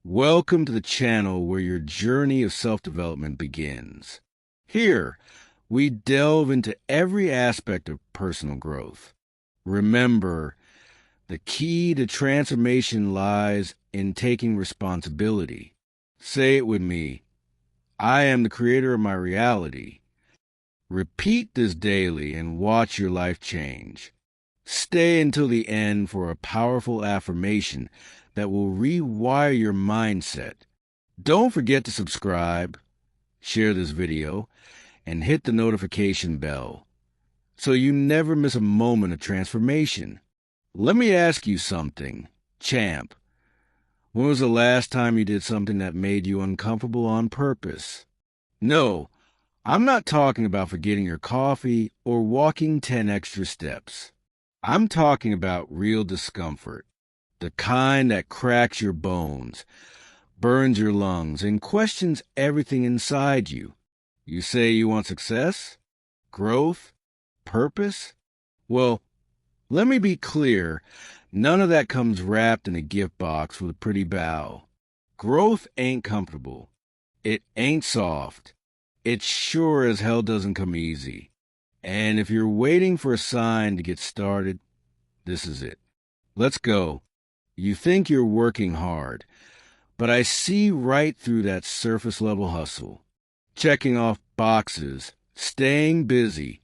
Welcome to the channel where your journey of self-development begins. Here, we delve into every aspect of personal growth. Remember, the key to transformation lies in taking responsibility. Say it with me. I am the creator of my reality. Repeat this daily and watch your life change. Stay until the end for a powerful affirmation that will rewire your mindset. Don't forget to subscribe, share this video, and hit the notification bell so you never miss a moment of transformation. Let me ask you something, champ. When was the last time you did something that made you uncomfortable on purpose? No, I'm not talking about forgetting your coffee or walking 10 extra steps. I'm talking about real discomfort, the kind that cracks your bones, burns your lungs, and questions everything inside you. You say you want success, growth, purpose? Well, let me be clear, none of that comes wrapped in a gift box with a pretty bow. Growth ain't comfortable. It ain't soft. It sure as hell doesn't come easy. And if you're waiting for a sign to get started, this is it. Let's go. You think you're working hard, but I see right through that surface-level hustle. Checking off boxes, staying busy,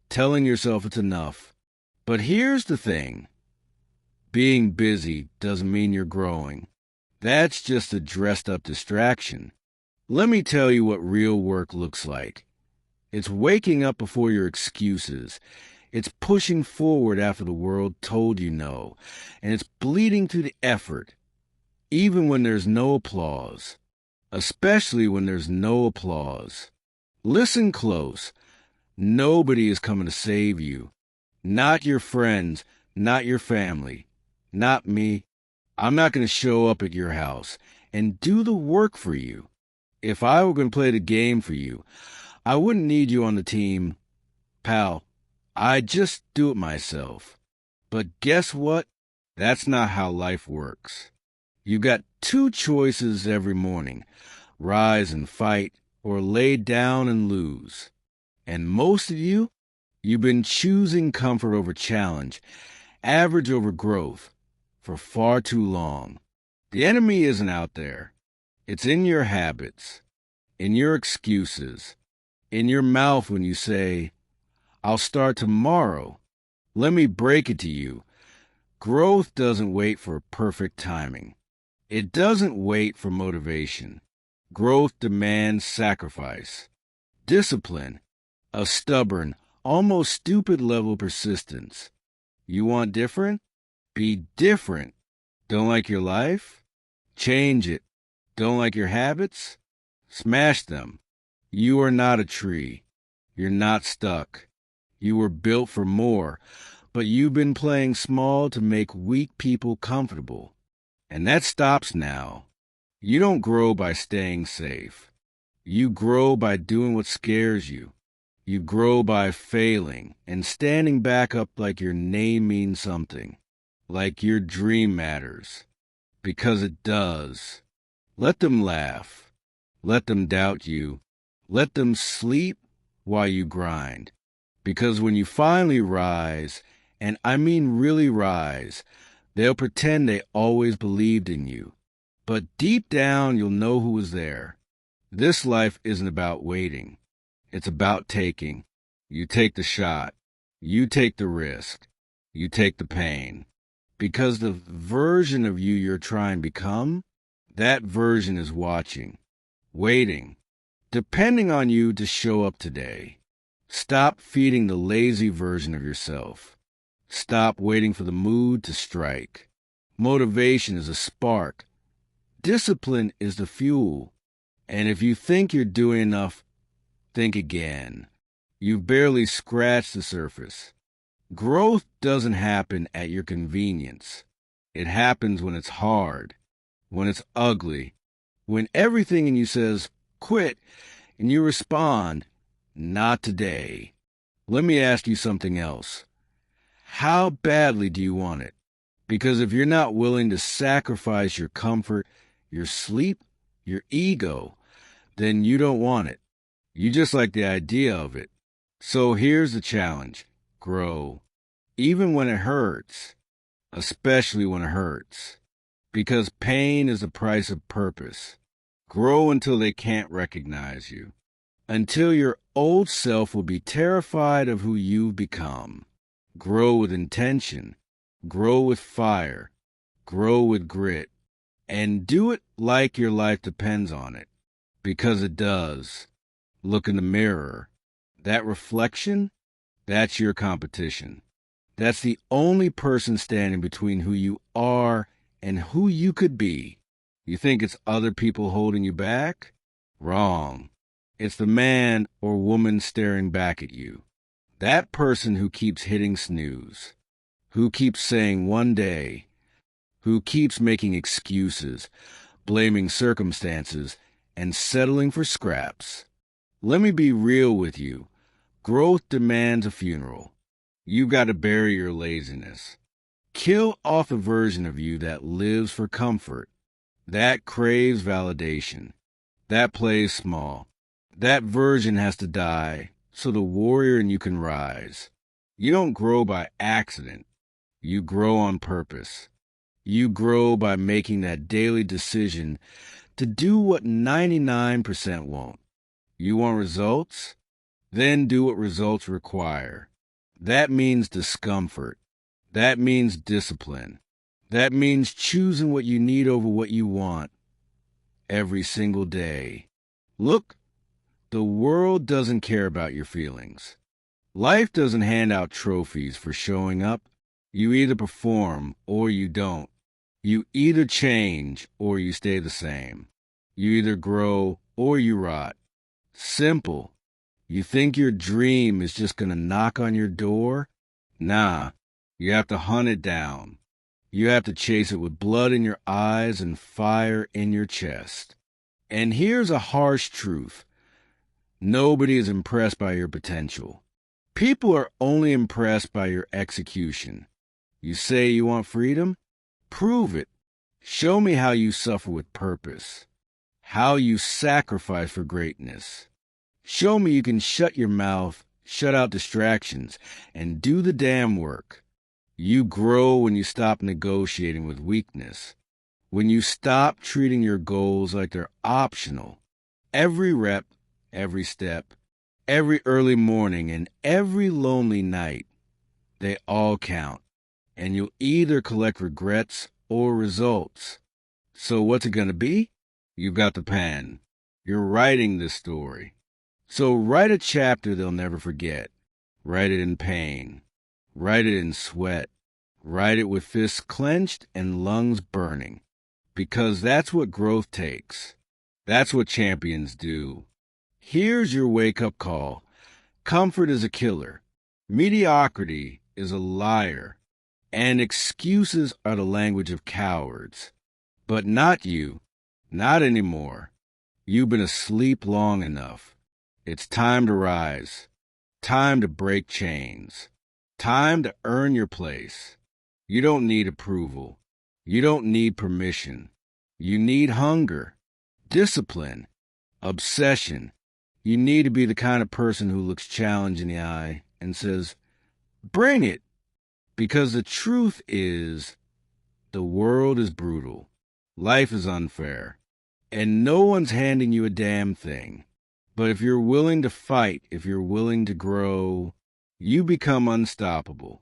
telling yourself it's enough. But here's the thing. Being busy doesn't mean you're growing. That's just a dressed-up distraction. Let me tell you what real work looks like. It's waking up before your excuses. It's pushing forward after the world told you no. And it's bleeding through the effort, even when there's no applause. Especially when there's no applause. Listen close. Nobody is coming to save you. Not your friends, not your family, not me. I'm not going to show up at your house and do the work for you. If I were going to play the game for you, I wouldn't need you on the team. Pal, I'd just do it myself. But guess what? That's not how life works. You've got two choices every morning. Rise and fight, or lay down and lose. And most of you, you've been choosing comfort over challenge, average over growth, for far too long. The enemy isn't out there. It's in your habits, in your excuses, in your mouth when you say, I'll start tomorrow. Let me break it to you. Growth doesn't wait for perfect timing. It doesn't wait for motivation. Growth demands sacrifice, discipline, a stubborn, almost stupid level of persistence. You want different? Be different. Don't like your life? Change it. Don't like your habits? Smash them. You are not a tree. You're not stuck. You were built for more, but you've been playing small to make weak people comfortable. And that stops now. You don't grow by staying safe. You grow by doing what scares you. You grow by failing and standing back up like your name means something, like your dream matters, because it does. Let them laugh. Let them doubt you. Let them sleep while you grind. Because when you finally rise, and I mean really rise, they'll pretend they always believed in you. But deep down, you'll know who was there. This life isn't about waiting. It's about taking. You take the shot. You take the risk. You take the pain. Because the version of you you're trying to become, that version is watching, waiting, depending on you to show up today. Stop feeding the lazy version of yourself. Stop waiting for the mood to strike. Motivation is a spark. Discipline is the fuel. And if you think you're doing enough, think again. You've barely scratched the surface. Growth doesn't happen at your convenience. It happens when it's hard, when it's ugly, when everything in you says, quit, and you respond, not today. Let me ask you something else. How badly do you want it? Because if you're not willing to sacrifice your comfort, your sleep, your ego, then you don't want it. You just like the idea of it. So here's the challenge. Grow. Even when it hurts. Especially when it hurts. Because pain is the price of purpose. Grow until they can't recognize you. Until your old self will be terrified of who you've become. Grow with intention. Grow with fire. Grow with grit. And do it like your life depends on it. Because it does. Look in the mirror. That reflection, that's your competition. That's the only person standing between who you are and who you could be. You think it's other people holding you back? Wrong. It's the man or woman staring back at you. That person who keeps hitting snooze, who keeps saying one day, who keeps making excuses, blaming circumstances, and settling for scraps. Let me be real with you. Growth demands a funeral. You've got to bury your laziness. Kill off the version of you that lives for comfort, that craves validation, that plays small. That version has to die so the warrior in you can rise. You don't grow by accident. You grow on purpose. You grow by making that daily decision to do what 99% won't. You want results? Then do what results require. That means discomfort. That means discipline. That means choosing what you need over what you want every single day. Look, the world doesn't care about your feelings. Life doesn't hand out trophies for showing up. You either perform or you don't. You either change or you stay the same. You either grow or you rot. Simple. You think your dream is just going to knock on your door? Nah, you have to hunt it down. You have to chase it with blood in your eyes and fire in your chest. And here's a harsh truth. Nobody is impressed by your potential. People are only impressed by your execution. You say you want freedom? Prove it. Show me how you suffer with purpose. How you sacrifice for greatness. Show me you can shut your mouth, shut out distractions, and do the damn work. You grow when you stop negotiating with weakness. When you stop treating your goals like they're optional. Every rep, every step, every early morning, and every lonely night, they all count. And you'll either collect regrets or results. So what's it going to be? You've got the pen. You're writing this story. So write a chapter they'll never forget. Write it in pain. Write it in sweat. Write it with fists clenched and lungs burning. Because that's what growth takes. That's what champions do. Here's your wake-up call. Comfort is a killer. Mediocrity is a liar. And excuses are the language of cowards. But not you. Not anymore. You've been asleep long enough. It's time to rise. Time to break chains. Time to earn your place. You don't need approval. You don't need permission. You need hunger, discipline, obsession. You need to be the kind of person who looks challenge in the eye and says, "Bring it." Because the truth is, the world is brutal. Life is unfair. And no one's handing you a damn thing. But if you're willing to fight, if you're willing to grow, you become unstoppable.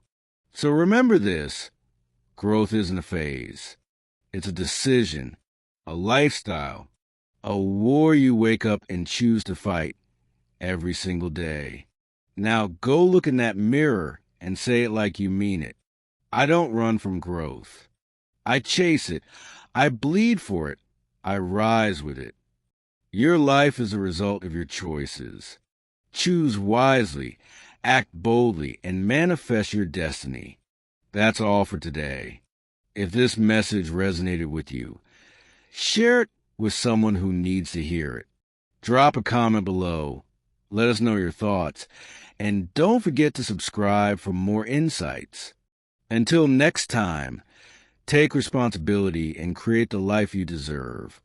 So remember this. Growth isn't a phase. It's a decision, a lifestyle, a war you wake up and choose to fight every single day. Now go look in that mirror and say it like you mean it. I don't run from growth. I chase it. I bleed for it. I rise with it. Your life is a result of your choices. Choose wisely, act boldly, and manifest your destiny. That's all for today. If this message resonated with you, share it with someone who needs to hear it. Drop a comment below. Let us know your thoughts. And don't forget to subscribe for more insights. Until next time, take responsibility and create the life you deserve.